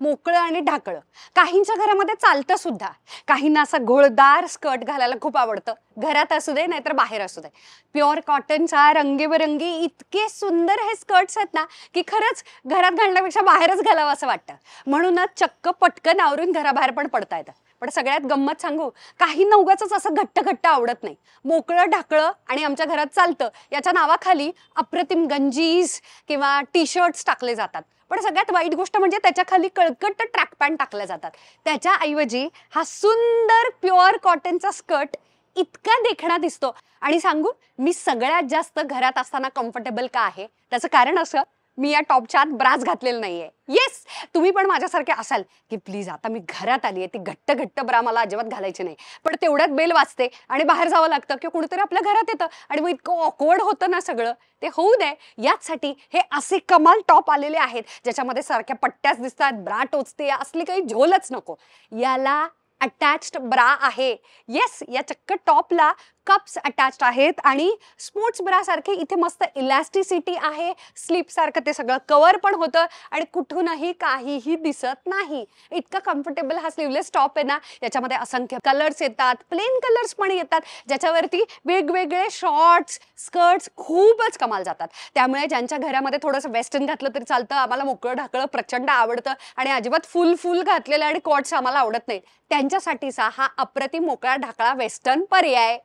मोकळं आणि ढाकळं. काहींच्या घरामध्ये चालतं सुद्धा. काहींना असं घोळदार स्कर्ट घालायला खूप आवडतं, घरात असू दे नाहीतर बाहेर असू दे. प्युअर कॉटनचा रंगीबेरंगी इतके सुंदर हे स्कर्ट्स आहेत ना की खरंच घरात घालण्यापेक्षा बाहेरच घालावं असं वाटतं. म्हणूनच चक्क पटकन आवरून घराबाहेर पण पडता येतं. पण सगळ्यात गंमत सांगू, काहींना उगाचच असं घट्ट घट्ट आवडत नाही. मोकळं ढाकळं आणि आमच्या घरात चालतं याच्या नावाखाली अप्रतिम गंजीज किंवा टी शर्ट्स टाकले जातात. पण सगळ्यात वाईट गोष्ट म्हणजे त्याच्या खाली कळकट ट्रॅक पॅन्ट टाकल्या जातात. त्याच्याऐवजी हा सुंदर प्युअर कॉटनचा स्कर्ट इतका देखणा दिसतो. आणि सांगू, मी सगळ्यात जास्त घरात असताना कम्फर्टेबल का आहे त्याचं कारण असं, मी या टॉपच्या आत ब्रास घातलेलं नाहीये. येस, तुम्ही पण माझ्यासारखे असाल की प्लीज आता मी घरात आलीये, ती घट्ट घट्ट ब्रा मला अजिबात घालायची नाही. पण तेवढ्यात बेल वाजते आणि बाहेर जावं लागतं किंवा कुणीतरी आपल्या घरात येतं आणि मग इतकं ऑकवर्ड होतं ना सगळं. ते होऊ दे याचसाठी हे असे कमाल टॉप आलेले आहेत ज्याच्यामध्ये सारख्या पट्ट्याच दिसतात, ब्रा टोचते, असली काही झोलच नको. याला अटॅच्ड ब्रा आहे. येस, या चक्क टॉपला कप्स अटॅच्ड आहेत आणि स्पोर्ट्स ब्रा सारखे इथे मस्त इलॅस्टिसिटी आहे. स्लीप सारखं ते सगळं कव्हर पण होतं आणि कुठूनही काहीही दिसत नाही. इतका कम्फर्टेबल हा स्लीवलेस टॉप आहे ना. याच्यामध्ये असंख्य कलर्स येतात, प्लेन कलर्स पण येतात, ज्याच्यावरती वेगवेगळे शॉर्ट्स स्कर्ट्स खूपच कमाल जातात. त्यामुळे ज्यांच्या घरामध्ये थोडंसं वेस्टर्न घातलं तरी चालतं, आम्हाला मोकळं ढाकळं प्रचंड आवडतं आणि अजिबात फुल फुल घातलेलं आणि कॉट्स आम्हाला आवडत नाहीत, त्यांच्यासाठीचा हा अप्रतिम मोकळा ढाकळा वेस्टर्न पर्याय.